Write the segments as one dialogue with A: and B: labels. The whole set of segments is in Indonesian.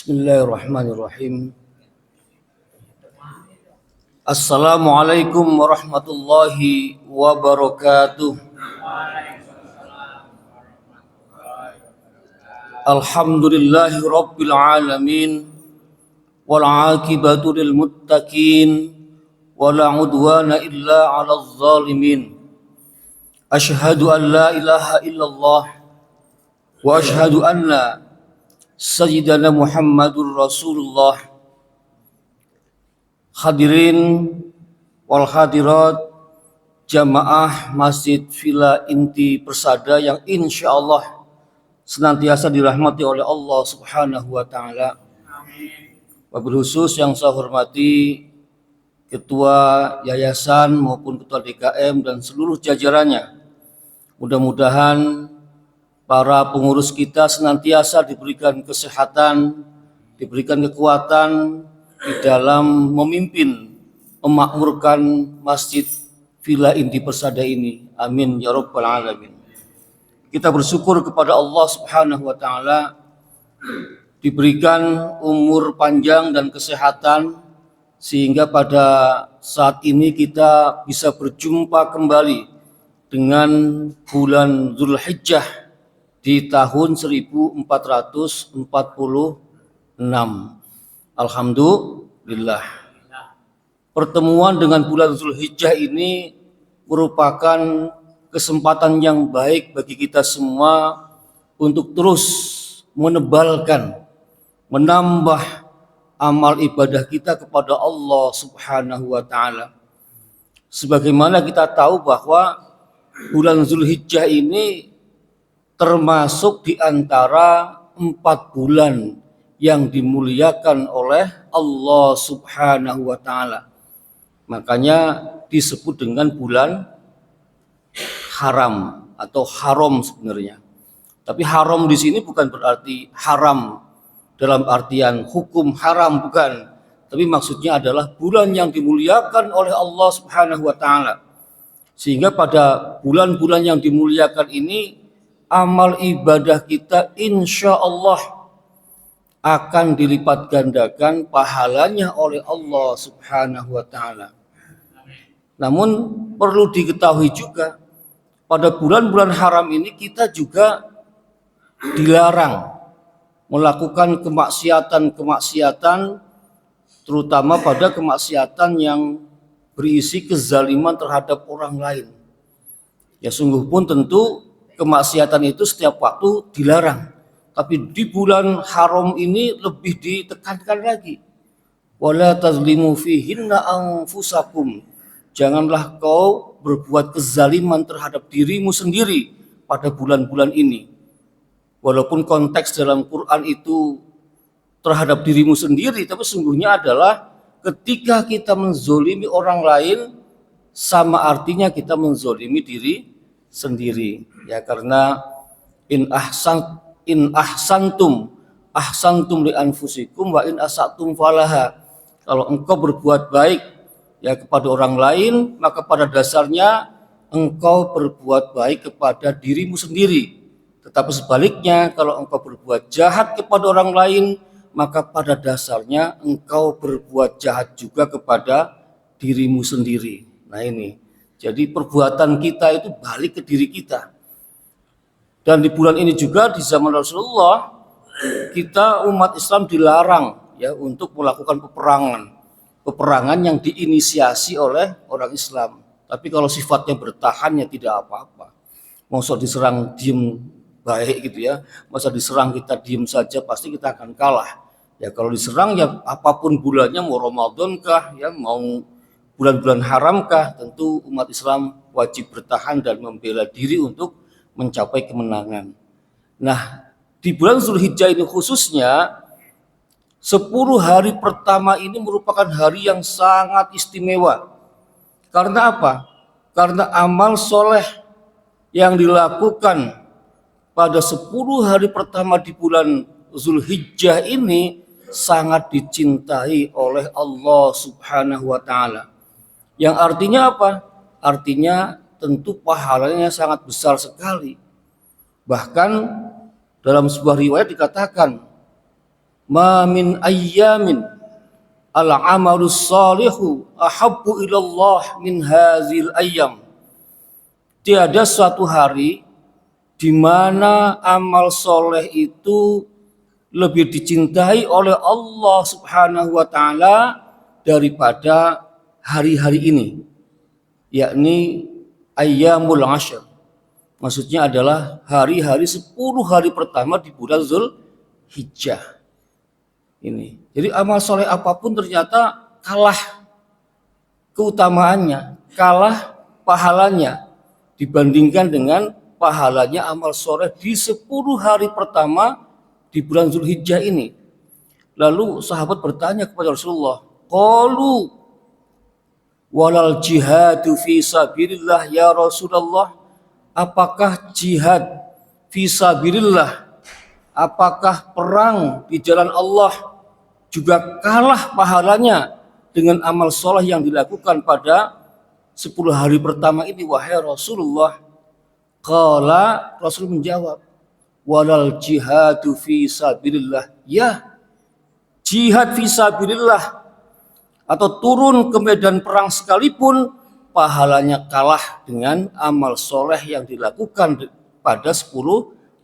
A: Bismillahirrahmanirrahim. Assalamualaikum warahmatullahi wabarakatuh. Alhamdulillahi rabbil alamin. Wal aqibatu lil muttaqin. Wala udwana illa 'alal zalimin. Asyhadu an la ilaha illallah wa asyhadu anna Sayyidina Muhammadur Rasulullah. Hadirin wal hadirat jamaah Masjid Villa Inti Persada yang insya Allah senantiasa dirahmati oleh Allah Subhanahu wa Ta'ala. Wabil khusus yang saya hormati Ketua Yayasan maupun Ketua DKM dan seluruh jajarannya. Mudah-mudahan para pengurus kita senantiasa diberikan kesehatan, diberikan kekuatan di dalam memimpin, memakmurkan Masjid Villa Inti Persada ini. Amin ya rabbal alamin. Kita bersyukur kepada Allah Subhanahu wa Ta'ala diberikan umur panjang dan kesehatan sehingga pada saat ini kita bisa berjumpa kembali dengan bulan Dzulhijjah di tahun 1446. Alhamdulillah. Pertemuan dengan bulan Dzulhijjah ini merupakan kesempatan yang baik bagi kita semua untuk terus menebalkan, menambah amal ibadah kita kepada Allah Subhanahu wa Ta'ala. Sebagaimana kita tahu bahwa bulan Dzulhijjah ini termasuk di antara 4 bulan yang dimuliakan oleh Allah Subhanahu wa Ta'ala. Makanya disebut dengan bulan haram atau haram sebenarnya. Tapi haram di sini bukan berarti haram dalam artian hukum haram, bukan. Tapi maksudnya adalah bulan yang dimuliakan oleh Allah Subhanahu wa Ta'ala. Sehingga pada bulan-bulan yang dimuliakan ini amal ibadah kita insya Allah akan dilipat gandakan pahalanya oleh Allah Subhanahu wa Ta'ala. Namun perlu diketahui juga pada bulan-bulan haram ini kita juga dilarang melakukan kemaksiatan-kemaksiatan, terutama pada kemaksiatan yang berisi kezaliman terhadap orang lain. Ya sungguh pun tentu kemaksiatan itu setiap waktu dilarang, tapi di bulan haram ini lebih ditekankan lagi. Wala tazlimu fihinna anfusakum. Janganlah kau berbuat kezaliman terhadap dirimu sendiri pada bulan-bulan ini. Walaupun konteks dalam Quran itu terhadap dirimu sendiri, tapi sungguhnya adalah ketika kita menzolimi orang lain sama artinya kita menzolimi diri sendiri. Ya, karena in ahsantum li anfusikum wa in asatum falaha. Kalau engkau berbuat baik ya kepada orang lain, maka pada dasarnya engkau berbuat baik kepada dirimu sendiri. Tetapi sebaliknya, kalau engkau berbuat jahat kepada orang lain, maka pada dasarnya engkau berbuat jahat juga kepada dirimu sendiri. Nah ini, jadi perbuatan kita itu balik ke diri kita. Dan di bulan ini juga di zaman Rasulullah, kita umat Islam dilarang ya untuk melakukan peperangan yang diinisiasi oleh orang Islam. Tapi kalau sifatnya bertahan ya tidak apa-apa. Masa diserang diem baik gitu ya, masa diserang kita diem saja pasti kita akan kalah. Ya kalau diserang ya apapun bulannya, mau Ramadan kah ya, mau bulan-bulan haram kah, tentu umat Islam wajib bertahan dan membela diri untuk mencapai kemenangan. Nah, di bulan Dzulhijjah ini khususnya 10 hari pertama ini merupakan hari yang sangat istimewa. Karena apa? Karena amal soleh yang dilakukan pada 10 hari pertama di bulan Dzulhijjah ini sangat dicintai oleh Allah Subhanahu wa Ta'ala. Yang artinya apa? Artinya tentu pahalanya sangat besar sekali. Bahkan dalam sebuah riwayat dikatakan ma min ayyamin al-amalus salihu ahabbu ilallah min hazil ayyam. Tiada suatu hari di mana amal soleh itu lebih dicintai oleh Allah Subhanahu wa taala daripada hari-hari ini, yakni ayyamul ashr. Maksudnya adalah hari-hari 10 hari pertama di bulan Zulhijjah ini. Jadi amal soleh apapun ternyata kalah keutamaannya, kalah pahalanya dibandingkan dengan pahalanya amal soleh di 10 hari pertama di bulan Zulhijjah ini. Lalu sahabat bertanya kepada Rasulullah, qalu walal jihadu fi sabilillah ya Rasulullah, apakah jihad fi sabilillah, apakah perang di jalan Allah juga kalah pahalanya dengan amal soleh yang dilakukan pada 10 hari pertama ini wahai Rasulullah? Qala, Rasul menjawab, walal jihadu fi sabilillah, ya, jihad fi sabilillah atau turun ke medan perang sekalipun pahalanya kalah dengan amal soleh yang dilakukan pada 10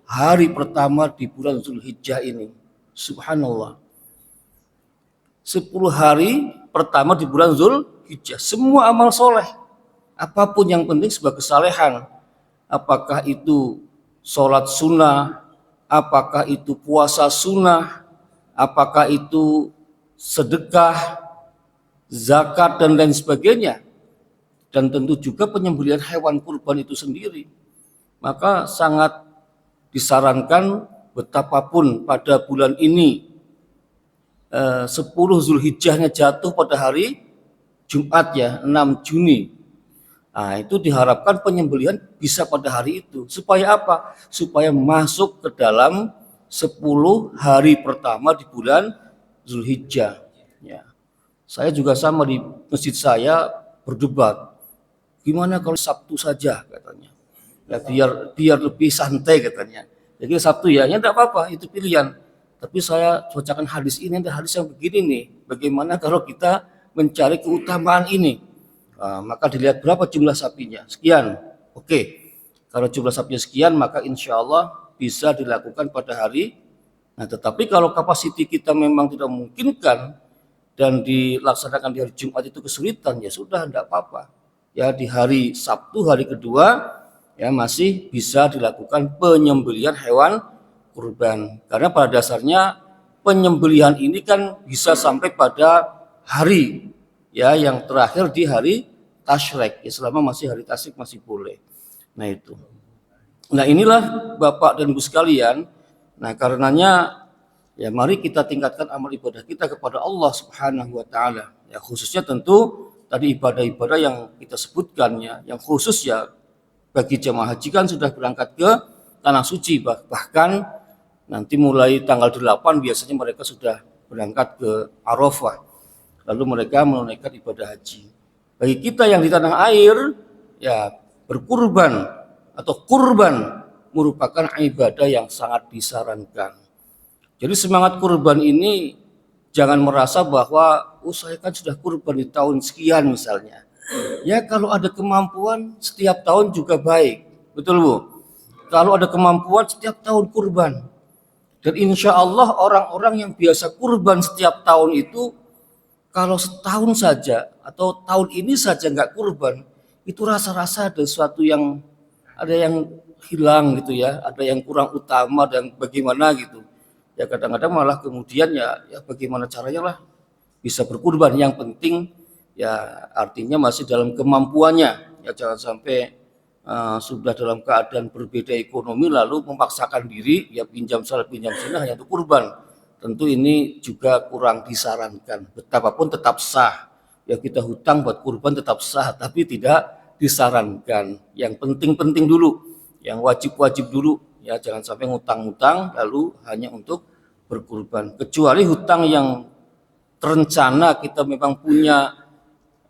A: hari pertama di bulan Zulhijjah ini. Subhanallah. 10 hari pertama di bulan Zulhijjah, semua amal soleh, apapun yang penting sebagai kesalehan, apakah itu sholat sunnah, apakah itu puasa sunnah, apakah itu sedekah, zakat, dan lain sebagainya, dan tentu juga penyembelihan hewan kurban itu sendiri, maka sangat disarankan betapapun pada bulan ini 10 Zulhijjahnya jatuh pada hari Jumat ya, 6 Juni. Nah, itu diharapkan penyembelihan bisa pada hari itu. Supaya apa? Supaya masuk ke dalam 10 hari pertama di bulan Zulhijjah. Ya. Saya juga sama di masjid saya berdebat. Gimana kalau Sabtu saja katanya? Ya, biar lebih santai katanya. Jadi Sabtu ya enggak apa-apa, itu pilihan. Tapi saya bacakan hadis ini, ada hadis yang begini nih. Bagaimana kalau kita mencari keutamaan ini? Maka dilihat berapa jumlah sapinya, sekian. Oke, kalau jumlah sapinya sekian, maka insya Allah bisa dilakukan pada hari. Nah, tetapi kalau kapasiti kita memang tidak memungkinkan dan dilaksanakan di hari Jumat itu kesulitan, ya sudah, tidak apa-apa. Ya di hari Sabtu, hari kedua, ya masih bisa dilakukan penyembelihan hewan kurban. Karena pada dasarnya penyembelihan ini kan bisa sampai pada hari ya yang terakhir di hari Tasyrik, ya selama masih hari Tasyrik masih boleh. Nah itu. Nah inilah Bapak dan Ibu sekalian. Nah karenanya ya mari kita tingkatkan amal ibadah kita kepada Allah Subhanahu wa taala. Ya khususnya tentu tadi ibadah-ibadah yang kita sebutkan ya, yang khusus ya bagi jemaah haji kan sudah berangkat ke tanah suci, bahkan nanti mulai tanggal 8 biasanya mereka sudah berangkat ke Arafah. Lalu mereka menunaikan ibadah haji. Bagi kita yang di tanah air, ya berkurban atau kurban merupakan ibadah yang sangat disarankan. Jadi semangat kurban ini jangan merasa bahwa saya kan sudah kurban di tahun sekian misalnya. Ya kalau ada kemampuan setiap tahun juga baik. Betul Bu? Kalau ada kemampuan setiap tahun kurban. Dan insya Allah orang-orang yang biasa kurban setiap tahun itu kalau setahun saja atau tahun ini saja nggak kurban, itu rasa-rasa ada sesuatu yang hilang gitu ya, ada yang kurang utama dan bagaimana gitu. Ya kadang-kadang malah kemudian ya bagaimana caranya lah bisa berkurban. Yang penting ya artinya masih dalam kemampuannya. Ya jangan sampai sudah dalam keadaan berbeda ekonomi lalu memaksakan diri ya pinjam sana pinjam sini hanya untuk kurban. Tentu ini juga kurang disarankan. Betapapun tetap sah. Ya kita hutang buat kurban tetap sah, tapi tidak disarankan. Yang penting-penting dulu, yang wajib-wajib dulu. Ya jangan sampai ngutang-ngutang lalu hanya untuk berkurban. Kecuali hutang yang terencana kita memang punya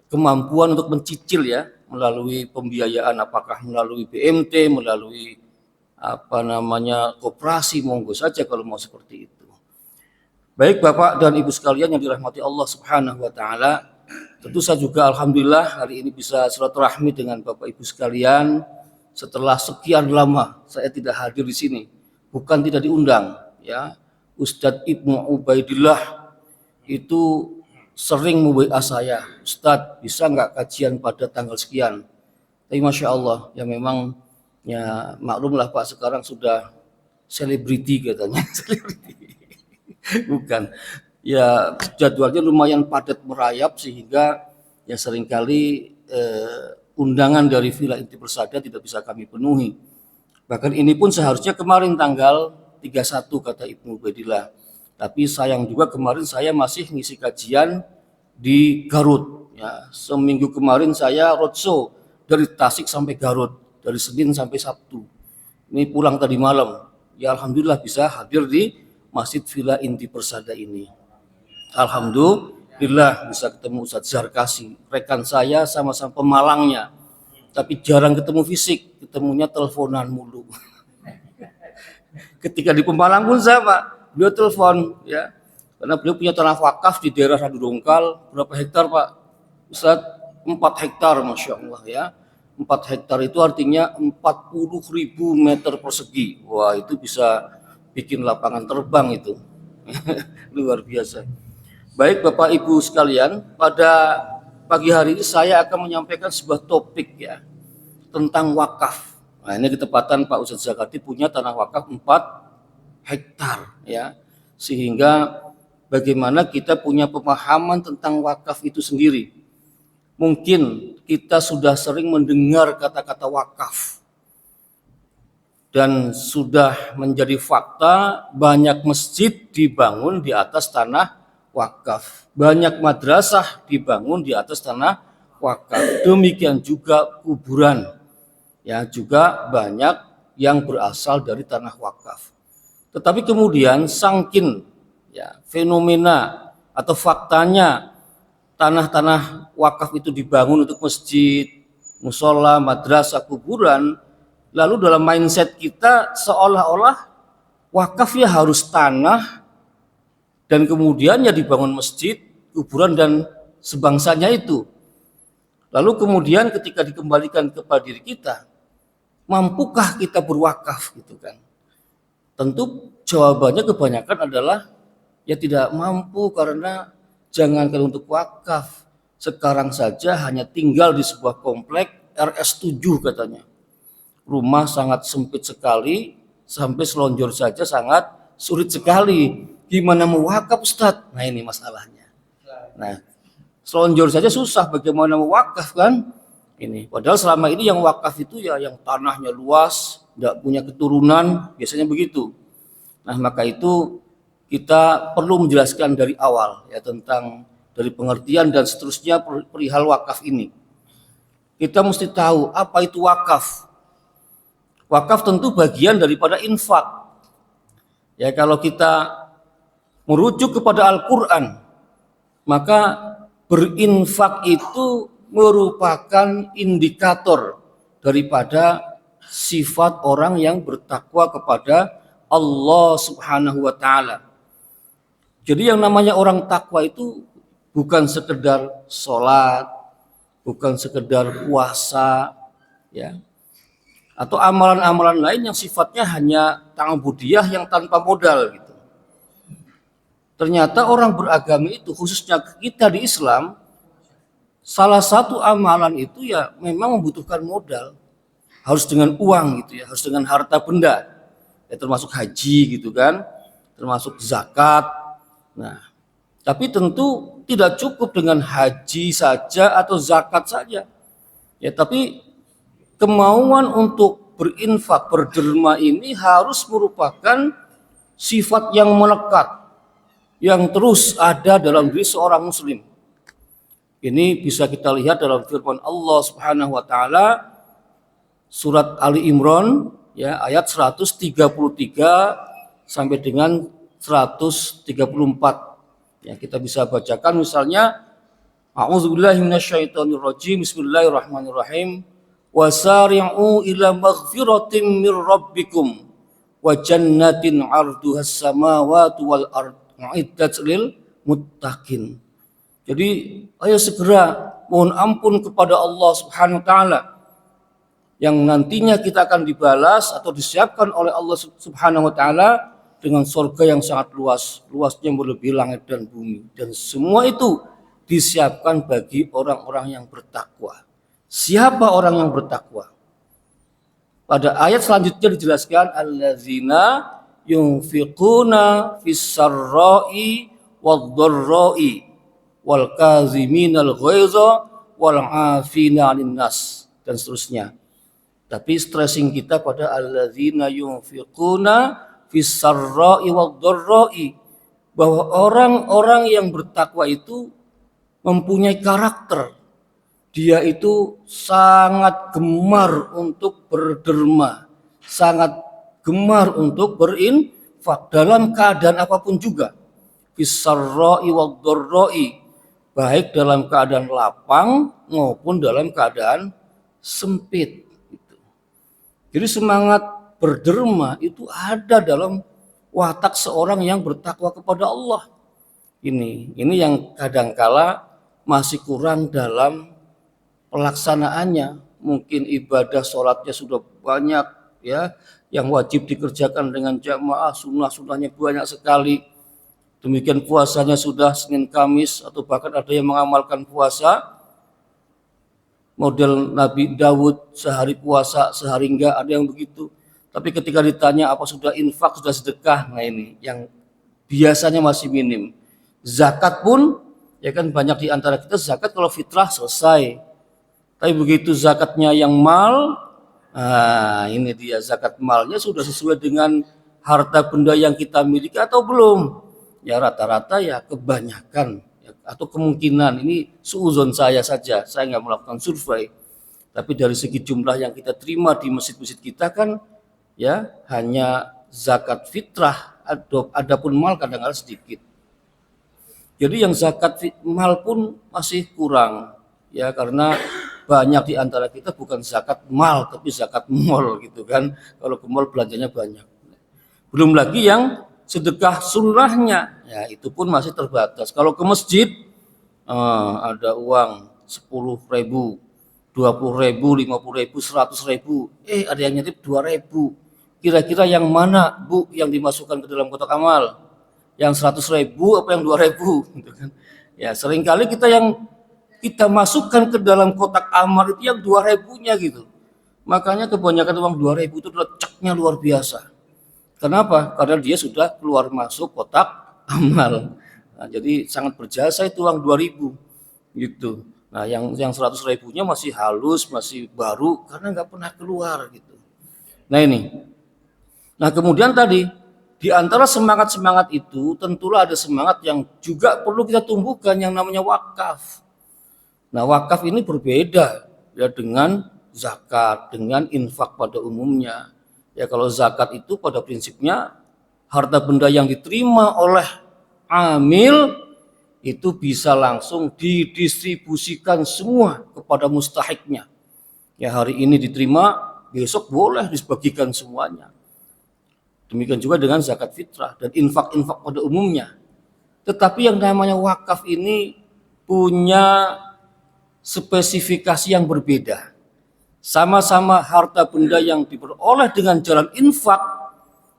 A: kemampuan untuk mencicil ya melalui pembiayaan, apakah melalui BMT, melalui koperasi, monggo saja kalau mau seperti itu. Baik Bapak dan Ibu sekalian yang dirahmati Allah Subhanahu wa taala, tentu saya juga alhamdulillah hari ini bisa silaturahmi dengan Bapak Ibu sekalian setelah sekian lama saya tidak hadir di sini. Bukan tidak diundang, ya. Ustadz Ibnu Ubaidillah itu sering me-WA saya, Ustadz bisa nggak kajian pada tanggal sekian? Tapi Masya Allah, ya memang ya maklumlah Pak sekarang sudah selebriti katanya. Selebriti. Bukan. Ya jadwalnya lumayan padat merayap sehingga ya seringkali undangan dari Villa Inti Persada tidak bisa kami penuhi. Bahkan ini pun seharusnya kemarin tanggal 31 kata Ibnu Ubaidillah. Tapi sayang juga kemarin saya masih ngisi kajian di Garut. Ya, seminggu kemarin saya roadshow dari Tasik sampai Garut, dari Senin sampai Sabtu. Ini pulang tadi malam. Ya alhamdulillah bisa hadir di Masjid Villa Inti Persada ini. Alhamdulillah bisa ketemu Ustadz Zarkasi, rekan saya sama-sama pemalangnya. Tapi jarang ketemu fisik, ketemunya teleponan mulu. Ketika di Pemalang pun sama, beliau telepon ya. Karena beliau punya tanah wakaf di daerah Radu Dongkal, berapa hektar Pak? Ustaz, 4 hektar Masya Allah ya. 4 hektar itu artinya 40.000 meter persegi. Wah itu bisa bikin lapangan terbang itu. Luar biasa. Baik Bapak Ibu sekalian, pada pagi hari ini saya akan menyampaikan sebuah topik ya tentang wakaf. Nah ini ketepatan Pak Ustadz Zakati punya tanah wakaf 4 hektar ya. Sehingga bagaimana kita punya pemahaman tentang wakaf itu sendiri. Mungkin kita sudah sering mendengar kata-kata wakaf. Dan sudah menjadi fakta banyak masjid dibangun di atas tanah wakaf. Banyak madrasah dibangun di atas tanah wakaf. Demikian juga kuburan. Ya, juga banyak yang berasal dari tanah wakaf. Tetapi kemudian sangkin ya, fenomena atau faktanya tanah-tanah wakaf itu dibangun untuk masjid, musola, madrasah, kuburan, lalu dalam mindset kita seolah-olah wakaf ya harus tanah dan kemudian ya dibangun masjid, kuburan dan sebangsanya itu. Lalu kemudian ketika dikembalikan kepada diri kita, mampukah kita berwakaf gitu kan? Tentu jawabannya kebanyakan adalah ya tidak mampu karena jangankan untuk wakaf, sekarang saja hanya tinggal di sebuah komplek RS7 katanya. Rumah sangat sempit sekali, sampai selonjor saja sangat sulit sekali. Gimana mau wakaf Ustadz? Nah ini masalahnya. Nah selonjor saja susah, bagaimana mau wakaf kan? Ini padahal selama ini yang wakaf itu ya yang tanahnya luas, tidak punya keturunan, biasanya begitu. Nah maka itu kita perlu menjelaskan dari awal ya tentang dari pengertian dan seterusnya perihal wakaf ini. Kita mesti tahu apa itu wakaf. Wakaf tentu bagian daripada infak. Ya kalau kita merujuk kepada Al-Qur'an, maka berinfak itu merupakan indikator daripada sifat orang yang bertakwa kepada Allah Subhanahu wa taala. Jadi yang namanya orang takwa itu bukan sekedar sholat, bukan sekedar puasa, ya, atau amalan-amalan lain yang sifatnya hanya ta'budiyah yang tanpa modal gitu. Ternyata orang beragama itu khususnya kita di Islam, salah satu amalan itu ya memang membutuhkan modal. Harus dengan uang gitu ya, harus dengan harta benda. Ya termasuk haji gitu kan, termasuk zakat. Nah, tapi tentu tidak cukup dengan haji saja atau zakat saja. Ya, tapi kemauan untuk berinfak, berderma ini harus merupakan sifat yang melekat, yang terus ada dalam diri seorang muslim. Ini bisa kita lihat dalam firman Allah Subhanahu wa taala surat Ali Imran ya ayat 133 sampai dengan 134. Ya, kita bisa bacakan misalnya A'udzubillahi minasyaitonirrajim. Bismillahirrahmanirrahim. Wasari'u ila maghfiratin mir rabbikum wa jannatin 'arduhas samawati wal ard mu'iddat lil muttaqin. Jadi ayo segera mohon ampun kepada Allah Subhanahu wa taala yang nantinya kita akan dibalas atau disiapkan oleh Allah Subhanahu wa taala dengan surga yang sangat luas, luasnya melebihi langit dan bumi, dan semua itu disiapkan bagi orang-orang yang bertakwa. Siapa orang yang bertakwa? Pada ayat selanjutnya dijelaskan allazina yunfiquna fis-sarra'i wad-dharra'i wal kaziminal ghaiza wal 'afina 'anil nas, dan seterusnya. Tapi stressing kita pada allazina yunfiquna fis-sarra'i wad-dharra'i, bahwa orang-orang yang bertakwa itu mempunyai karakter. Dia itu sangat gemar untuk berderma, sangat gemar untuk berinfak dalam keadaan apapun juga. Fis-sarra'i wad-dharra'i, baik dalam keadaan lapang maupun dalam keadaan sempit. Jadi semangat berderma itu ada dalam watak seorang yang bertakwa kepada Allah. Ini yang kadangkala masih kurang dalam pelaksanaannya. Mungkin ibadah sholatnya sudah banyak ya, yang wajib dikerjakan dengan jamaah, sunnah-sunnahnya banyak sekali. Demikian puasanya sudah Senin Kamis, atau bahkan ada yang mengamalkan puasa model Nabi Daud, sehari puasa sehari enggak, ada yang begitu. Tapi ketika ditanya apa sudah infak, sudah sedekah, nah ini yang biasanya masih minim. Zakat pun ya kan, banyak di antara kita zakat kalau fitrah selesai. Tapi begitu zakatnya yang mal, nah ini dia, zakat malnya sudah sesuai dengan harta benda yang kita miliki atau belum. Ya rata-rata ya kebanyakan ya, atau kemungkinan, ini suuzon saya saja, saya nggak melakukan survei. Tapi dari segi jumlah yang kita terima di masjid-masjid kita kan ya hanya zakat fitrah, adapun mal kadang-kadang sedikit. Jadi yang zakat mal pun masih kurang ya, karena banyak di antara kita bukan zakat mal tapi zakat mall gitu kan. Kalau ke mall belanjanya banyak. Belum lagi yang sedekah sunnahnya, ya itu pun masih terbatas. Kalau ke masjid ada uang 10.000, 20.000, 50.000, 100.000, ada yang nyetip 2.000. Kira-kira yang mana Bu yang dimasukkan ke dalam kotak amal? Yang 100.000 apa yang 2.000 gitu kan? Ya seringkali kita masukkan ke dalam kotak amal itu yang 2.000-nya gitu. Makanya kebanyakan uang 2.000 itu leceknya luar biasa. Kenapa? Karena dia sudah keluar masuk kotak amal. Nah, jadi sangat berjasa itu uang 2.000 gitu. Nah, yang 100.000-nya masih halus, masih baru karena nggak pernah keluar gitu. Nah ini. Nah kemudian tadi di antara semangat-semangat itu tentulah ada semangat yang juga perlu kita tumbuhkan yang namanya wakaf. Nah wakaf ini berbeda ya dengan zakat, dengan infak pada umumnya. Ya kalau zakat itu pada prinsipnya harta benda yang diterima oleh amil itu bisa langsung didistribusikan semua kepada mustahiknya. Ya hari ini diterima, besok boleh dibagikan semuanya. Demikian juga dengan zakat fitrah dan infak-infak pada umumnya. Tetapi yang namanya wakaf ini punya spesifikasi yang berbeda. Sama-sama harta benda yang diperoleh dengan jalan infak,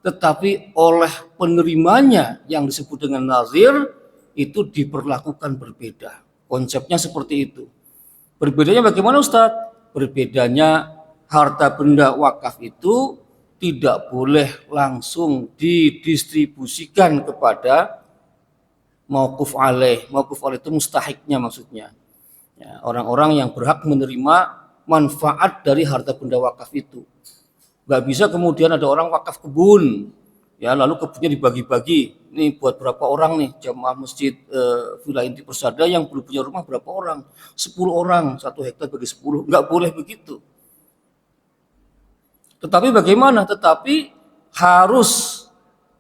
A: tetapi oleh penerimanya yang disebut dengan nazir itu diperlakukan berbeda. Konsepnya seperti itu. Berbedanya bagaimana Ustadz? Berbedanya harta benda wakaf itu tidak boleh langsung didistribusikan kepada mauquf alaih. Mauquf alaih itu mustahiknya maksudnya. Ya, orang-orang yang berhak menerima manfaat dari harta benda wakaf itu. Nggak bisa kemudian ada orang wakaf kebun, ya lalu kebunnya dibagi-bagi. Ini buat berapa orang nih jamaah masjid Villa Inti Persada yang belum punya rumah berapa orang? 10 orang, 1 hektar bagi 10. Nggak boleh begitu. Tetapi bagaimana? Tetapi harus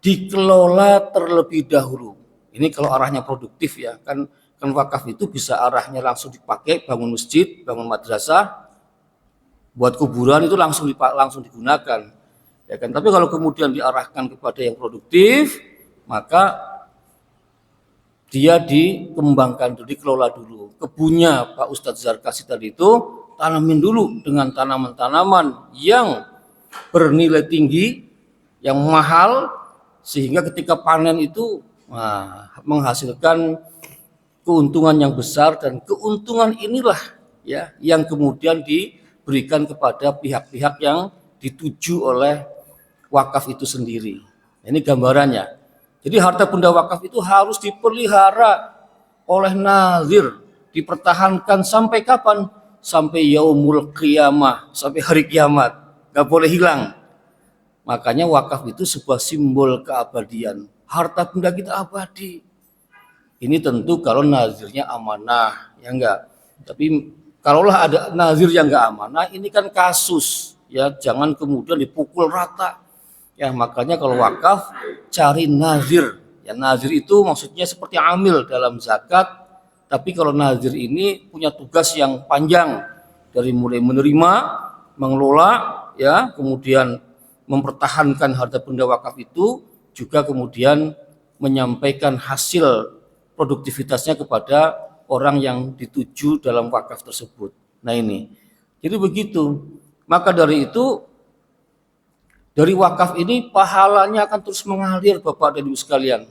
A: dikelola terlebih dahulu. Ini kalau arahnya produktif ya, kan wakaf itu bisa arahnya langsung dipakai bangun masjid, bangun madrasah, buat kuburan itu langsung digunakan, ya kan. Tapi kalau kemudian diarahkan kepada yang produktif, maka dia dikembangkan dulu, dikelola dulu. Kebunnya Pak Ustadz Zarkasi tadi itu tanamin dulu dengan tanaman-tanaman yang bernilai tinggi, yang mahal, sehingga ketika panen itu menghasilkan keuntungan yang besar, dan keuntungan inilah ya yang kemudian diberikan kepada pihak-pihak yang dituju oleh wakaf itu sendiri. Ini gambarannya. Jadi harta benda wakaf itu harus dipelihara oleh nazir, dipertahankan sampai kapan? Sampai yaumul qiyamah, sampai hari kiamat, gak boleh hilang. Makanya wakaf itu sebuah simbol keabadian. Harta benda kita abadi. Ini tentu kalau nazirnya amanah, ya enggak. Tapi kalaulah ada nazir yang enggak amanah, ini kan kasus, ya jangan kemudian dipukul rata. Ya makanya kalau wakaf cari nazir. Ya nazir itu maksudnya seperti amil dalam zakat, tapi kalau nazir ini punya tugas yang panjang dari mulai menerima, mengelola, ya kemudian mempertahankan harta benda wakaf itu, juga kemudian menyampaikan hasil produktivitasnya kepada orang yang dituju dalam wakaf tersebut. Nah ini, jadi begitu. Maka dari itu, dari wakaf ini pahalanya akan terus mengalir Bapak dan Ibu sekalian.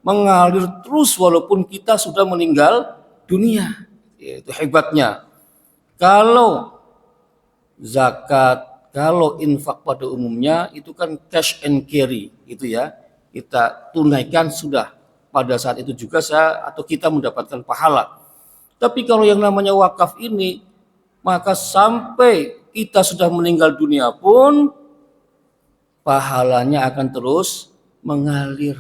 A: Mengalir terus walaupun kita sudah meninggal dunia. Itu hebatnya. Kalau zakat, kalau infak pada umumnya itu kan cash and carry gitu ya. Kita tunaikan sudah pada saat itu juga atau kita mendapatkan pahala. Tapi kalau yang namanya wakaf ini, maka sampai kita sudah meninggal dunia pun pahalanya akan terus mengalir.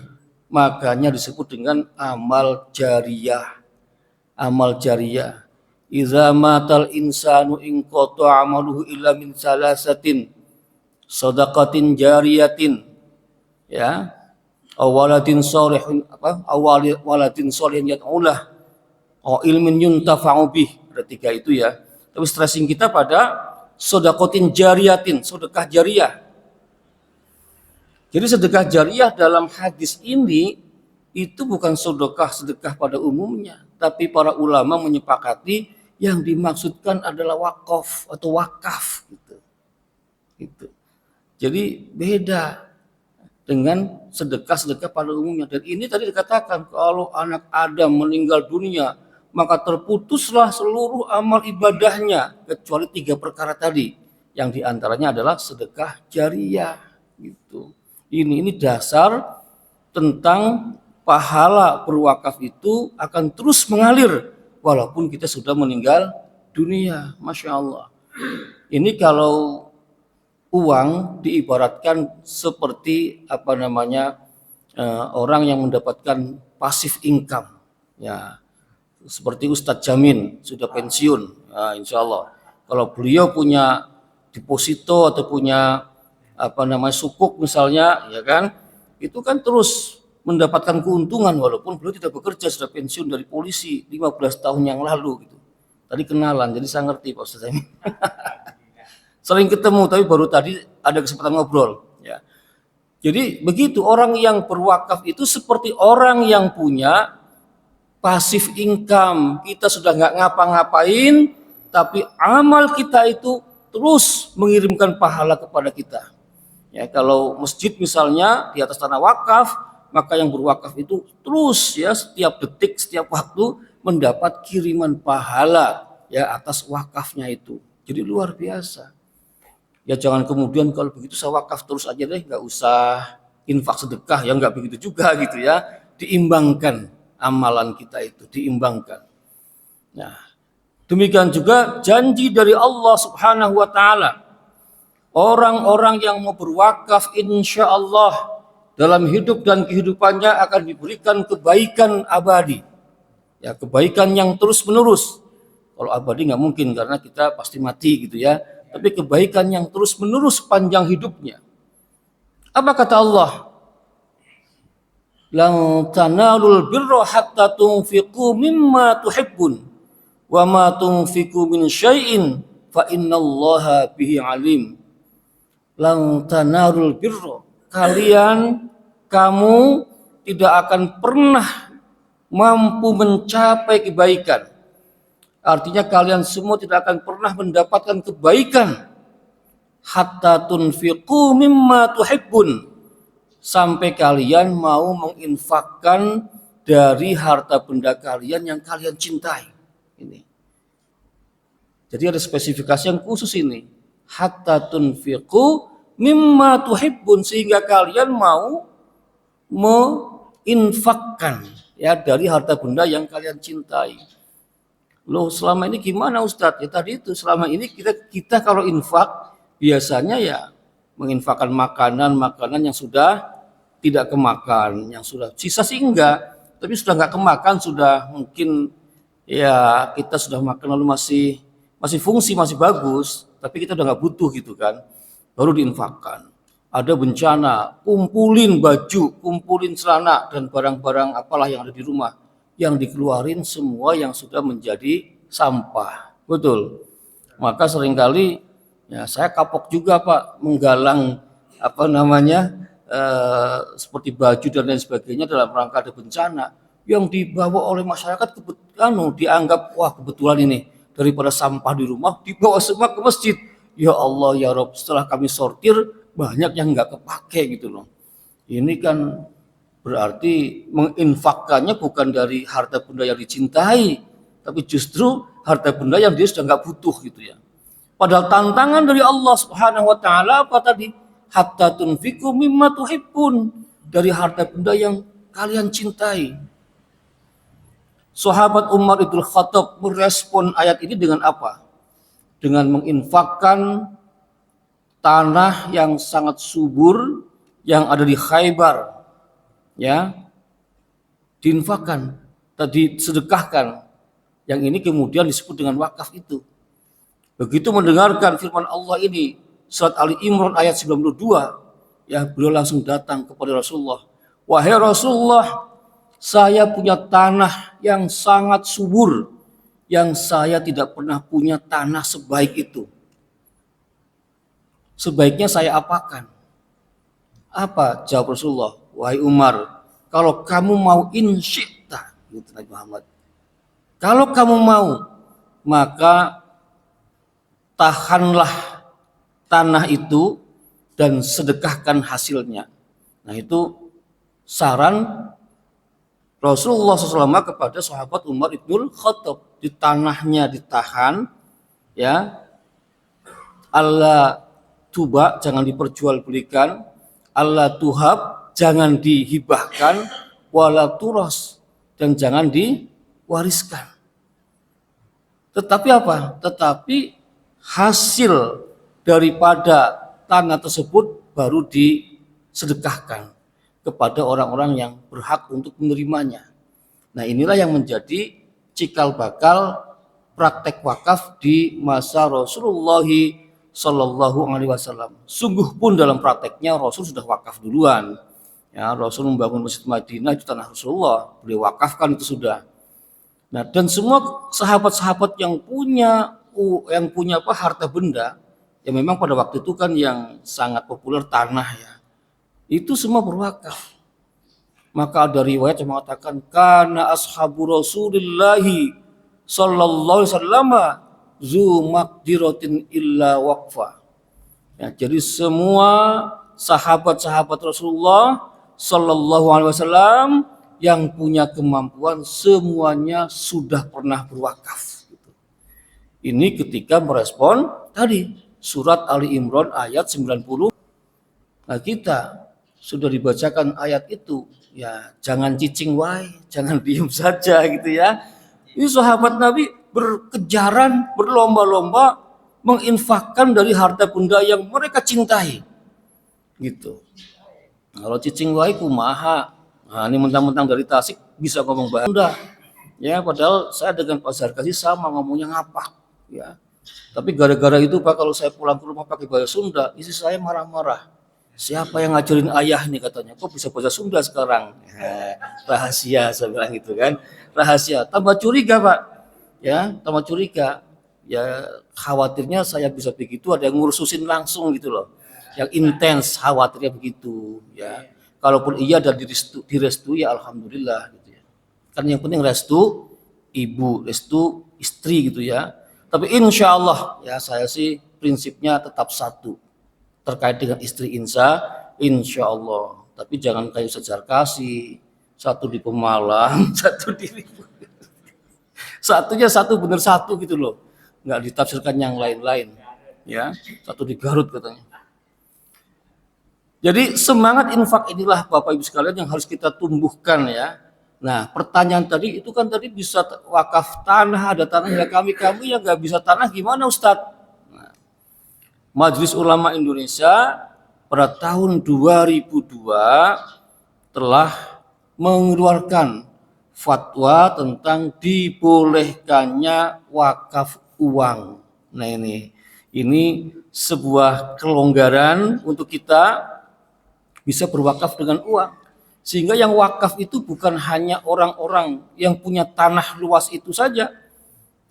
A: Makanya disebut dengan amal jariyah. Amal jariyah. Idza matal insanu in qata amaluhu illa min salasatin. Shadaqatin jariyatin. Ya. Awaladin sholihin waladin sholihin yad'ulah. Aw ilmin yuntafa'u bih. Ada 3 itu ya. Tapi stressing kita pada shadaqatin jariyatin, sedekah jariyah. Jadi sedekah jariyah dalam hadis ini itu bukan sedekah pada umumnya, tapi para ulama menyepakati yang dimaksudkan adalah wakaf atau wakaf gitu. Gitu. Jadi beda dengan sedekah pada umumnya. Dan ini tadi dikatakan kalau anak Adam meninggal dunia maka terputuslah seluruh amal ibadahnya kecuali 3 perkara tadi, yang diantaranya adalah sedekah jariyah gitu. Ini dasar tentang pahala berwakaf itu akan terus mengalir walaupun kita sudah meninggal dunia. Masya Allah. Ini kalau uang diibaratkan seperti orang yang mendapatkan pasif income. Ya, seperti Ustadz Jamin sudah pensiun. Nah, insya Allah. Kalau beliau punya deposito atau punya sukuk misalnya, ya kan, itu kan terus mendapatkan keuntungan walaupun beliau tidak bekerja, sudah pensiun dari polisi 15 tahun yang lalu gitu. Tadi kenalan, jadi saya ngerti Pak Ustadz ini. Sering ketemu tapi baru tadi ada kesempatan ngobrol ya. Jadi begitu, orang yang berwakaf itu seperti orang yang punya pasif income. Kita sudah nggak ngapa-ngapain tapi amal kita itu terus mengirimkan pahala kepada kita. Ya, kalau masjid misalnya di atas tanah wakaf, maka yang berwakaf itu terus ya setiap detik, setiap waktu mendapat kiriman pahala ya atas wakafnya itu. Jadi luar biasa. Ya jangan kemudian kalau begitu saya wakaf terus aja deh, nggak usah infak sedekah, ya nggak begitu juga gitu ya. Diimbangkan amalan kita itu, diimbangkan. Nah, demikian juga janji dari Allah Subhanahu wa taala. Orang-orang yang mau berwakaf insya Allah dalam hidup dan kehidupannya akan diberikan kebaikan abadi. Ya, kebaikan yang terus menerus. Kalau abadi nggak mungkin karena kita pasti mati gitu ya. Tapi kebaikan yang terus menerus panjang hidupnya. Apa kata Allah? Lan tanalul birra hatta tunfiqu mimma tuhibbun wa ma tunfiqu min syai'in fa innallaha bihi alim. Lan tanalul birra, kamu tidak akan pernah mampu mencapai kebaikan. Artinya kalian semua tidak akan pernah mendapatkan kebaikan hatta tunfiqu mimma tuhibbun, sampai kalian mau menginfakkan dari harta benda kalian yang kalian cintai. Ini. Jadi ada spesifikasi yang khusus ini. Hatta tunfiqu mimma tuhibbun, sehingga kalian mau menginfakkan ya dari harta benda yang kalian cintai. Loh, selama ini gimana Ustadz? Ya tadi itu, selama ini kita kalau infak biasanya ya menginfakkan makanan yang sudah tidak kemakan, yang sudah sisa sih enggak, tapi sudah enggak kemakan, sudah mungkin ya kita sudah makan lalu masih fungsi, masih bagus, tapi kita udah enggak butuh gitu kan, baru diinfakkan. Ada bencana, kumpulin baju, kumpulin celana dan barang-barang apalah yang ada di rumah, yang dikeluarin semua yang sudah menjadi sampah, betul. Maka seringkali ya saya kapok juga Pak menggalang seperti baju dan lain sebagainya dalam rangka ada bencana yang dibawa oleh masyarakat dianggap wah kebetulan ini daripada sampah di rumah dibawa semua ke masjid. Ya Allah ya Rob, setelah kami sortir banyak yang nggak kepake gitu loh. Ini kan berarti menginfakkannya bukan dari harta benda yang dicintai, tapi justru harta benda yang dia sudah nggak butuh gitu ya. Padahal tantangan dari Allah Subhanahu wa taala apa tadi? Hatta tunfiqu mimma tuhibbun, dari harta benda yang kalian cintai. Sahabat Umar ibn Khattab merespon ayat ini dengan apa? Dengan menginfakkan tanah yang sangat subur yang ada di Khaybar, ya, diinfakkan, tadi sedekahkan. Yang ini kemudian disebut dengan wakaf itu. Begitu mendengarkan firman Allah ini, surat Ali Imran ayat 92, ya beliau langsung datang kepada Rasulullah. Wahai Rasulullah, saya punya tanah yang sangat subur, yang saya tidak pernah punya tanah sebaik itu. Sebaiknya saya apakan? Apa jawab Rasulullah? Wahai Umar, kalau kamu mau insyikta, gitu Nabi Muhammad. Kalau kamu mau, maka tahanlah tanah itu dan sedekahkan hasilnya. Nah itu saran Rasulullah SAW kepada sahabat Umar ibn Khattab. Di tanahnya ditahan, ya, Allah tuba, jangan diperjualbelikan, Allah tuhab, jangan dihibahkan, wala turas, dan jangan diwariskan. Tetapi apa? Tetapi hasil daripada tanah tersebut baru disedekahkan kepada orang-orang yang berhak untuk menerimanya. Nah inilah yang menjadi cikal bakal praktek wakaf di masa Rasulullah Sallallahu Alaihi Wasallam. Sungguh pun dalam prakteknya Rasul sudah wakaf duluan. Ya, Rasul membangun Masjid Madinah itu tanah Rasulullah, beliau wakafkan itu sudah. Nah dan semua sahabat-sahabat yang punya harta benda, ya memang pada waktu itu kan yang sangat populer tanah ya, itu semua berwakaf. Maka ada riwayat yang mengatakan kana ashabu Rasulillahi sallallahu alaihi wasallam zu maqdiratin illa waqfa. Ya, jadi semua sahabat-sahabat Rasulullah sallallahu alaihi wasallam yang punya kemampuan semuanya sudah pernah berwakaf. Ini ketika merespon tadi surat Ali Imran ayat 90. Nah kita sudah dibacakan ayat itu, ya jangan cicing wae, jangan diem saja gitu ya. Ini sahabat Nabi berkejaran, berlomba-lomba menginfakkan dari harta benda yang mereka cintai. Gitu. Kalau cicing wae kumaha. Nah, ini mentang-mentang dari Tasik bisa ngomong Sunda. Ya, padahal saya dengan Pak Zarkasi sama ngomongnya ngapak. Ya. Tapi gara-gara itu Pak, kalau saya pulang ke rumah pakai bahasa Sunda, istri saya marah-marah. Siapa yang ngajarin ayah nih katanya, kok bisa bahasa Sunda sekarang? Rahasia saya bilang gitu kan, rahasia. Tambah curiga Pak, ya tambah curiga. Ya khawatirnya saya bisa begitu ada yang ngurusin langsung gitu loh, yang intens khawatirnya begitu. Ya, kalaupun iya dan direstui ya alhamdulillah gitu ya. Kan yang penting restu ibu, restu istri gitu ya. Tapi insya Allah ya saya sih prinsipnya tetap satu terkait dengan istri insya Allah. Tapi jangan kayak sejar kasih, satu di Pemalang, satu di satunya satu bener satu gitu loh, nggak ditafsirkan yang lain-lain ya, satu di Garut katanya. Jadi semangat infak inilah Bapak Ibu sekalian yang harus kita tumbuhkan ya. Nah pertanyaan tadi itu kan tadi bisa wakaf tanah, ada tanah ya, kami yang nggak bisa tanah gimana Ustadz? Nah, Majelis Ulama Indonesia pada tahun 2002 telah mengeluarkan fatwa tentang dibolehkannya wakaf uang. Nah ini sebuah kelonggaran untuk kita bisa berwakaf dengan uang. Sehingga yang wakaf itu bukan hanya orang-orang yang punya tanah luas itu saja,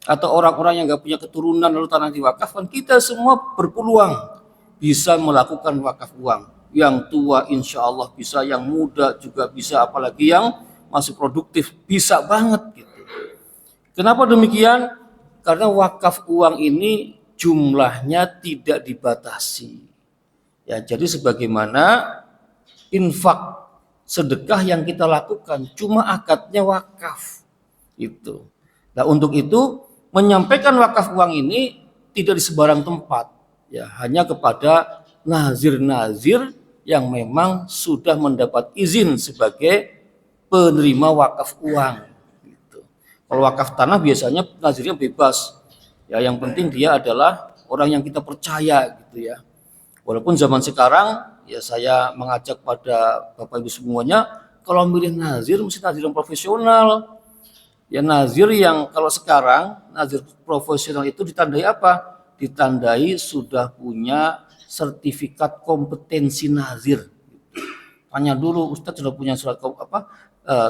A: atau orang-orang yang nggak punya keturunan lalu tanah diwakafkan. Kita semua berpeluang bisa melakukan wakaf uang. Yang tua insya Allah bisa, yang muda juga bisa, apalagi yang masih produktif bisa banget gitu. Kenapa demikian? Karena wakaf uang ini jumlahnya tidak dibatasi. Ya, jadi sebagaimana infak sedekah yang kita lakukan cuma akadnya wakaf itu. Nah, untuk itu menyampaikan wakaf uang ini tidak di sebarang tempat, ya hanya kepada nazir-nazir yang memang sudah mendapat izin sebagai penerima wakaf uang. Gitu. Kalau wakaf tanah biasanya nazirnya bebas, ya yang penting dia adalah orang yang kita percaya gitu ya. Walaupun zaman sekarang ya saya mengajak pada Bapak Ibu semuanya, kalau milih nazir mesti nazir yang profesional. Ya nazir yang kalau sekarang nazir profesional itu ditandai apa? Ditandai sudah punya sertifikat kompetensi nazir. Tanya dulu, Ustadz sudah punya surat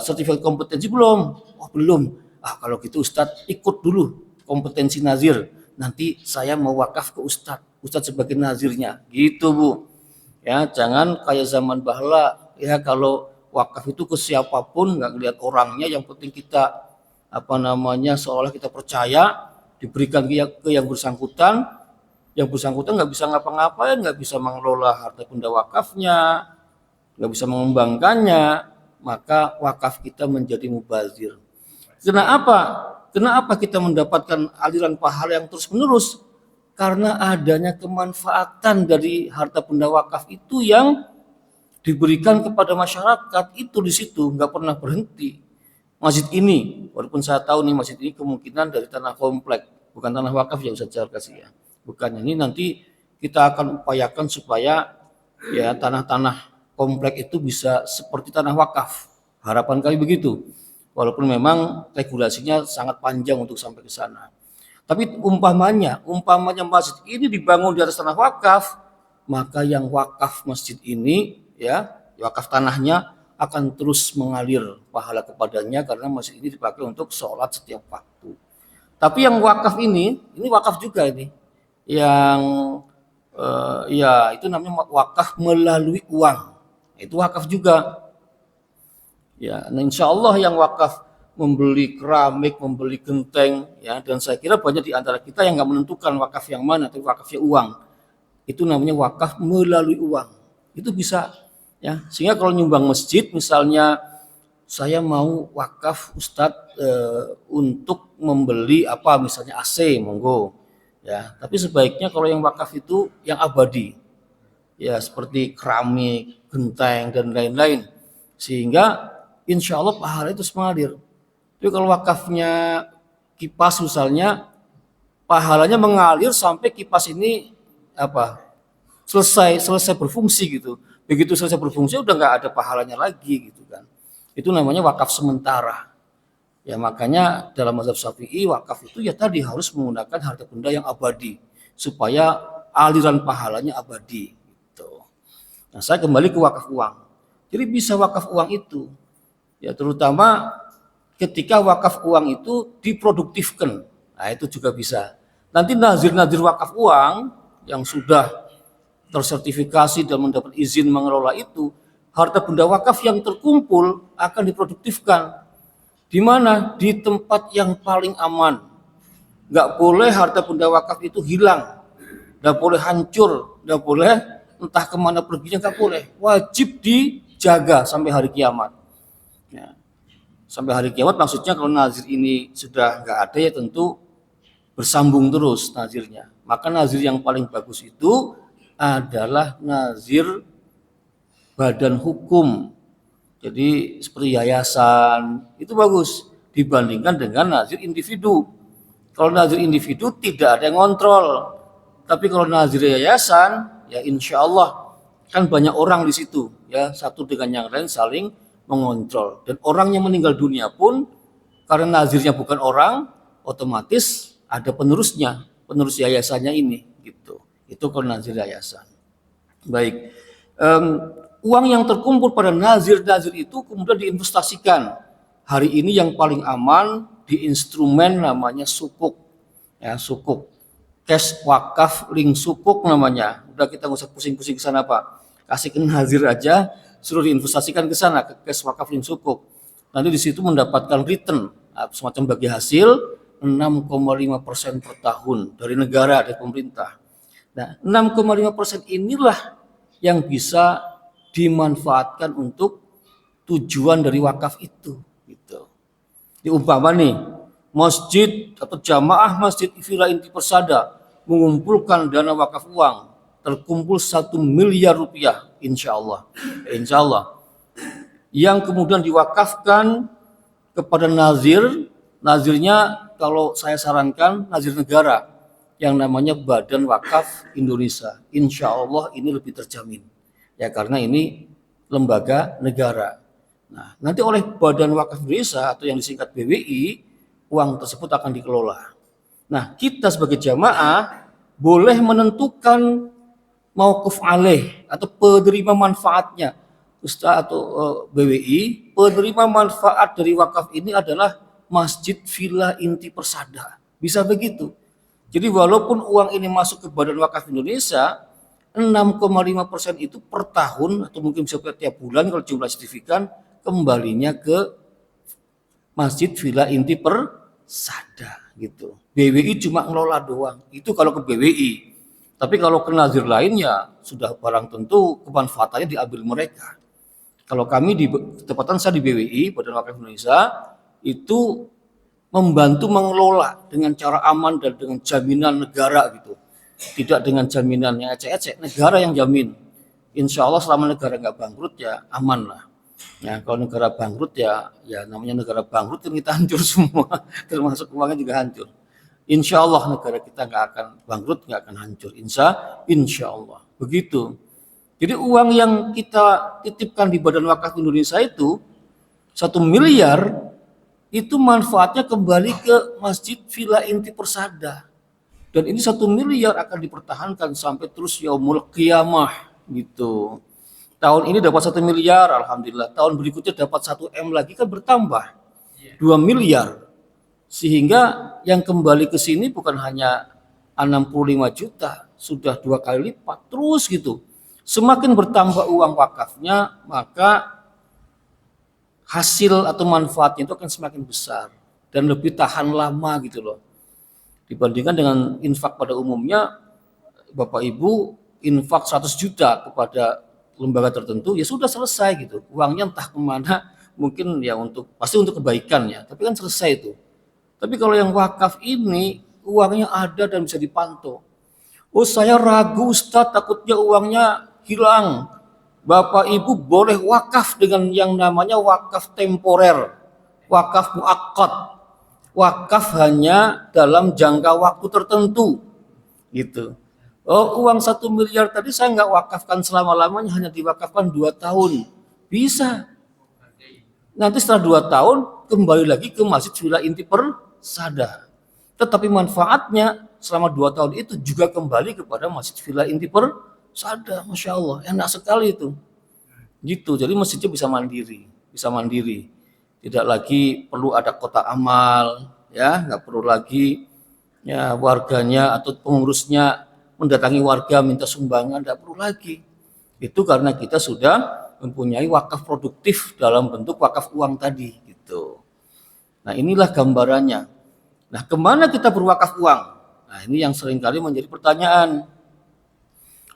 A: sertifikat kompetensi belum? Oh belum. Kalau gitu Ustadz ikut dulu kompetensi nazir. Nanti saya mau wakaf ke Ustadz sebagai nazirnya. Gitu Bu. Ya jangan kayak zaman bahla ya, kalau wakaf itu ke siapapun nggak ngelihat orangnya, yang penting kita seolah kita percaya, diberikan ke yang bersangkutan nggak bisa ngapa-ngapain, nggak bisa mengelola harta benda wakafnya, nggak bisa mengembangkannya, maka wakaf kita menjadi mubazir. Kenapa kita mendapatkan aliran pahala yang terus-menerus? Karena adanya kemanfaatan dari harta benda wakaf itu yang diberikan kepada masyarakat, itu di situ nggak pernah berhenti. Masjid ini, walaupun saya tahu nih masjid ini kemungkinan dari tanah komplek, bukan tanah wakaf ya Ustaz kasih ya. Bukan, ini nanti kita akan upayakan supaya ya tanah-tanah komplek itu bisa seperti tanah wakaf. Harapan kami begitu. Walaupun memang regulasinya sangat panjang untuk sampai ke sana. Tapi umpamanya masjid ini dibangun di atas tanah wakaf, maka yang wakaf masjid ini ya, wakaf tanahnya akan terus mengalir pahala kepadanya karena masjid ini dipakai untuk sholat setiap waktu. Tapi yang wakaf ini wakaf juga ini, yang ya itu namanya wakaf melalui uang, itu wakaf juga. Ya, nah insya Allah yang wakaf membeli keramik, membeli genteng, ya, dan saya kira banyak di antara kita yang nggak menentukan wakaf yang mana, tapi wakafnya uang. Itu namanya wakaf melalui uang. Itu bisa, ya. Sehingga kalau nyumbang masjid, misalnya saya mau wakaf Ustadz untuk membeli misalnya AC, monggo, ya. Tapi sebaiknya kalau yang wakaf itu yang abadi, ya seperti keramik, genteng dan lain-lain, sehingga insya Allah pahala itu mengalir. Tapi kalau wakafnya kipas misalnya, pahalanya mengalir sampai kipas ini selesai berfungsi gitu. Begitu selesai berfungsi udah nggak ada pahalanya lagi gitu kan. Itu namanya wakaf sementara. Ya makanya dalam mazhab Syafi'i wakaf itu ya tadi harus menggunakan harta benda yang abadi supaya aliran pahalanya abadi gitu. Nah, saya kembali ke wakaf uang. Jadi bisa wakaf uang itu ya terutama ketika wakaf uang itu diproduktifkan, nah itu juga bisa. Nanti nazir-nazir wakaf uang yang sudah tersertifikasi dan mendapat izin mengelola itu, harta benda wakaf yang terkumpul akan diproduktifkan. Di mana? Di tempat yang paling aman. Nggak boleh harta benda wakaf itu hilang, nggak boleh hancur, nggak boleh entah kemana perginya, nggak boleh. Wajib dijaga sampai hari kiamat. Ya. Sampai hari kiamat maksudnya kalau nazir ini sudah nggak ada ya tentu bersambung terus nazirnya. Maka nazir yang paling bagus itu adalah nazir badan hukum. Jadi seperti yayasan itu bagus dibandingkan dengan nazir individu. Kalau nazir individu tidak ada yang ngontrol. Tapi kalau nazir yayasan, ya insya Allah kan banyak orang di situ, ya satu dengan yang lain saling mengontrol. Dan orang yang meninggal dunia pun karena nazirnya bukan orang, otomatis ada penerusnya, penerus yayasannya ini, gitu. Itu kalau nazir yayasan. Baik. Uang yang terkumpul pada nazir-nazir itu kemudian diinvestasikan. Hari ini yang paling aman di instrumen namanya sukuk. Ya, sukuk. Cash wakaf link sukuk namanya. Udah kita nggak usah pusing-pusing ke sana, Pak. Kasih ke nazir aja, suruh diinvestasikan ke sana ke cash wakaf link sukuk. Nanti di situ mendapatkan return, semacam bagi hasil 6,5% per tahun dari negara, dari pemerintah. Nah, 6,5% inilah yang bisa dimanfaatkan untuk tujuan dari wakaf itu, gitu. Diumpama nih, masjid atau jamaah masjid Villa Inti Persada mengumpulkan dana wakaf uang, terkumpul 1 miliar rupiah, insya Allah, yang kemudian diwakafkan kepada nazir. Nazirnya kalau saya sarankan nazir negara yang namanya Badan Wakaf Indonesia. Insya Allah ini lebih terjamin. Ya karena ini lembaga negara. Nah, nanti oleh Badan Wakaf Indonesia atau yang disingkat BWI, uang tersebut akan dikelola. Nah, kita sebagai jamaah boleh menentukan mauquf alaih atau penerima manfaatnya. Ustaz atau BWI, penerima manfaat dari wakaf ini adalah Masjid Villa Inti Persada. Bisa begitu. Jadi walaupun uang ini masuk ke Badan Wakaf Indonesia, 6,5% itu per tahun atau mungkin bisa tiap bulan kalau jumlah signifikan kembalinya ke Masjid Villa Inti Persada gitu. BWI cuma ngelola doang. Itu kalau ke BWI. Tapi kalau ke nazir lainnya sudah barang tentu kemanfaatannya diambil mereka. Kalau kami di tepatan saya di BWI, Badan Wakaf Indonesia, itu membantu mengelola dengan cara aman dan dengan jaminan negara gitu. Tidak dengan jaminan yang ecek-ecek, negara yang jamin. Insya Allah selama negara nggak bangkrut ya aman lah. Ya, kalau negara bangkrut ya namanya negara bangkrut kan kita hancur semua, termasuk uangnya juga hancur. Insya Allah negara kita nggak akan bangkrut, nggak akan hancur. Insya Allah. Begitu. Jadi uang yang kita titipkan di Badan Wakaf Indonesia itu 1 miliar itu manfaatnya kembali ke Masjid Villa Inti Persada. Dan ini 1 miliar akan dipertahankan sampai terus yaumul qiyamah gitu. Tahun ini dapat 1 miliar, alhamdulillah. Tahun berikutnya dapat 1 M lagi kan bertambah 2 miliar. Sehingga yang kembali ke sini bukan hanya 65 juta, sudah 2 kali lipat terus gitu. Semakin bertambah uang wakafnya, maka hasil atau manfaatnya itu akan semakin besar dan lebih tahan lama gitu loh. Dibandingkan dengan infak pada umumnya, Bapak Ibu infak 100 juta kepada lembaga tertentu, ya sudah selesai gitu. Uangnya entah kemana, mungkin ya pasti untuk kebaikan ya, tapi kan selesai itu. Tapi kalau yang wakaf ini, uangnya ada dan bisa dipantau. Oh saya ragu Ustadz, takutnya uangnya hilang. Bapak Ibu boleh wakaf dengan yang namanya wakaf temporer, wakaf muakkad. Wakaf hanya dalam jangka waktu tertentu, gitu. Oh, uang 1 miliar tadi saya nggak wakafkan selama-lamanya, hanya diwakafkan 2 tahun. Bisa. Nanti setelah 2 tahun kembali lagi ke Masjid Villa Inti Persada. Tetapi manfaatnya selama 2 tahun itu juga kembali kepada Masjid Villa Inti Persada. Masya Allah, enak sekali itu. Gitu. Jadi masjidnya bisa mandiri. Tidak lagi perlu ada kotak amal, ya, nggak perlu lagi ya warganya atau pengurusnya mendatangi warga minta sumbangan, nggak perlu lagi. Itu karena kita sudah mempunyai wakaf produktif dalam bentuk wakaf uang tadi, gitu. Nah, inilah gambarannya. Nah, kemana kita berwakaf uang? Nah, ini yang seringkali menjadi pertanyaan.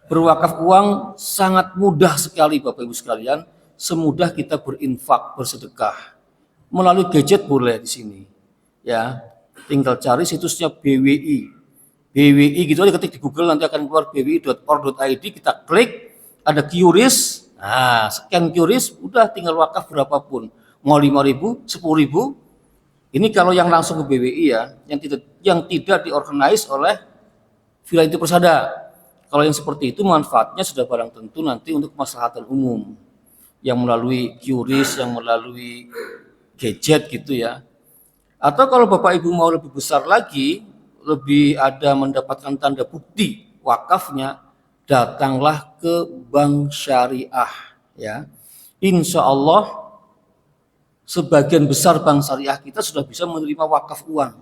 A: Berwakaf uang sangat mudah sekali Bapak Ibu sekalian, semudah kita berinfak, bersedekah. Melalui gadget boleh di sini. Ya, tinggal cari situsnya BWI. BWI gitu aja, ketik di Google nanti akan keluar bwi.or.id, kita klik, ada QRIS. Nah, scan QRIS udah tinggal wakaf berapapun. Mau 5.000, 10.000. Ini kalau yang langsung ke BWI ya, yang tidak diorganize oleh Villa Inti Persada. Kalau yang seperti itu manfaatnya sudah barang tentu nanti untuk kemaslahatan umum. Yang melalui QRIS, yang melalui gadget gitu ya. Atau kalau Bapak Ibu mau lebih besar lagi, lebih ada mendapatkan tanda bukti wakafnya, datanglah ke bank syariah ya. Insya Allah sebagian besar bank syariah kita sudah bisa menerima wakaf uang.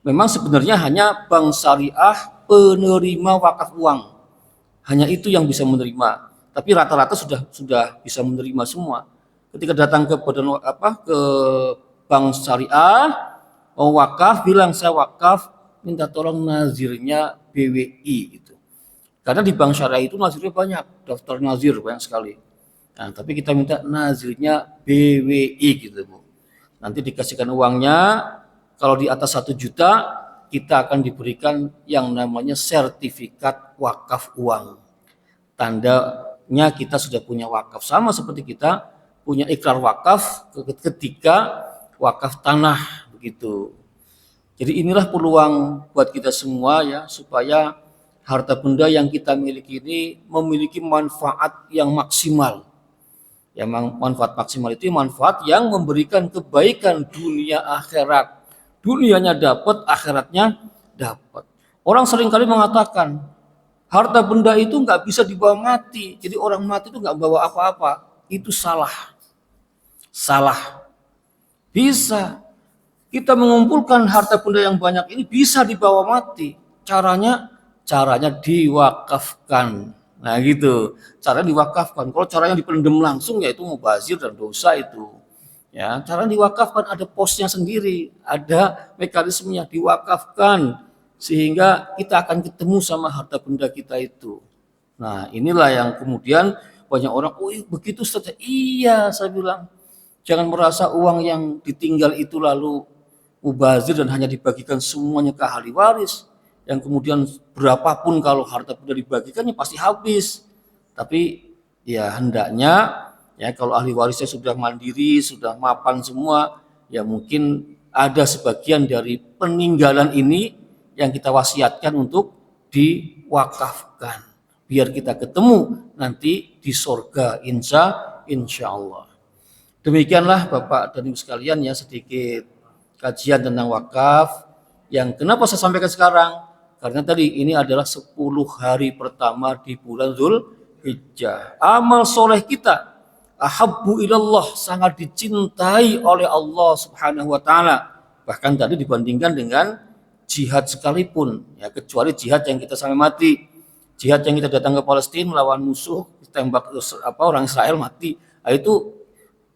A: Memang sebenarnya hanya bank syariah penerima wakaf uang. Hanya itu yang bisa menerima. Tapi rata-rata sudah bisa menerima semua. Ketika datang ke ke bank syariah, mau wakaf, bilang saya wakaf, minta tolong nazirnya BWI gitu. Karena di bank syariah itu nazirnya banyak, daftar nazir banyak sekali. Nah, tapi kita minta nazirnya BWI gitu Bu. Nanti dikasihkan uangnya, kalau di atas 1 juta kita akan diberikan yang namanya sertifikat wakaf uang. Tandanya kita sudah punya wakaf, sama seperti kita punya ikrar wakaf ketika wakaf tanah begitu. Jadi inilah peluang buat kita semua ya, supaya harta benda yang kita miliki ini memiliki manfaat yang maksimal. Ya, manfaat maksimal itu manfaat yang memberikan kebaikan dunia akhirat. Dunianya dapat, akhiratnya dapat. Orang seringkali mengatakan harta benda itu nggak bisa dibawa mati. Jadi orang mati itu nggak bawa apa-apa. Itu salah. Salah. Bisa. Kita mengumpulkan harta benda yang banyak ini bisa dibawa mati. Caranya diwakafkan. Nah gitu. Caranya diwakafkan. Kalau caranya dipendem langsung ya itu mubazir dan dosa itu. Ya, cara diwakafkan ada posnya sendiri, ada mekanismenya, diwakafkan sehingga kita akan ketemu sama harta benda kita itu. Nah, inilah yang kemudian banyak orang, oh begitu saja. Iya, saya bilang, jangan merasa uang yang ditinggal itu lalu mubazir dan hanya dibagikan semuanya ke ahli waris. Yang kemudian berapapun kalau harta benda dibagikannya pasti habis. Tapi ya hendaknya ya kalau ahli warisnya sudah mandiri, sudah mapan semua, ya mungkin ada sebagian dari peninggalan ini yang kita wasiatkan untuk diwakafkan. Biar kita ketemu nanti di sorga insya Allah. Demikianlah Bapak dan Ibu sekalian ya sedikit kajian tentang wakaf. Yang kenapa saya sampaikan sekarang? Karena tadi ini adalah 10 hari pertama di bulan Dzulhijjah. Amal soleh kita ahabbu ilallah, sangat dicintai oleh Allah Subhanahu wa taala. Bahkan tadi dibandingkan dengan jihad sekalipun, ya kecuali jihad yang kita sampai mati. Jihad yang kita datang ke Palestina melawan musuh, ditembak orang Israel mati. Nah, itu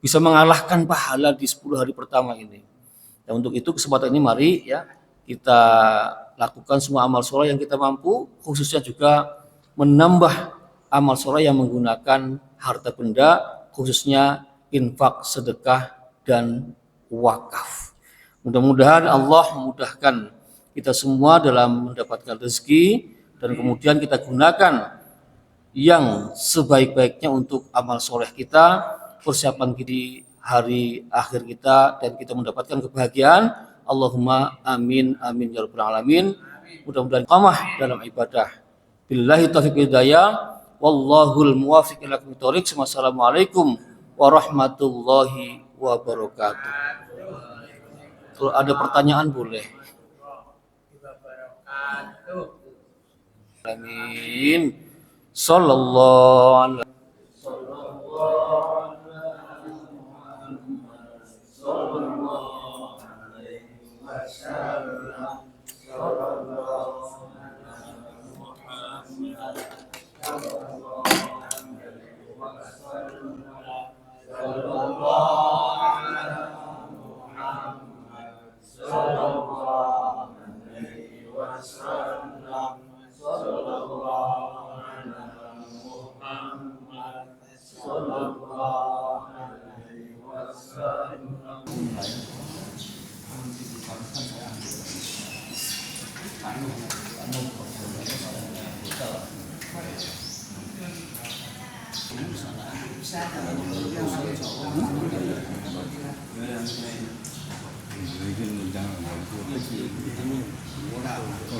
A: bisa mengalahkan pahala di 10 hari pertama ini. Dan untuk itu kesempatan ini mari ya kita lakukan semua amal soleh yang kita mampu, khususnya juga menambah amal soleh yang menggunakan harta benda, khususnya infak, sedekah, dan wakaf. Mudah-mudahan Allah memudahkan kita semua dalam mendapatkan rezeki dan kemudian kita gunakan yang sebaik-baiknya untuk amal soleh kita, persiapan di hari akhir kita, dan kita mendapatkan kebahagiaan. Allahumma amin amin ya rabbal alamin. Mudah-mudahan istiqamah dalam ibadah. Billahi taufiq hidayah. Wallahul muwaffiq ila aqwamit thoriq. Wassalamualaikum warahmatullahi wabarakatuh. Kalau ada pertanyaan boleh. Amin. Sallallahu alaihi wasallam.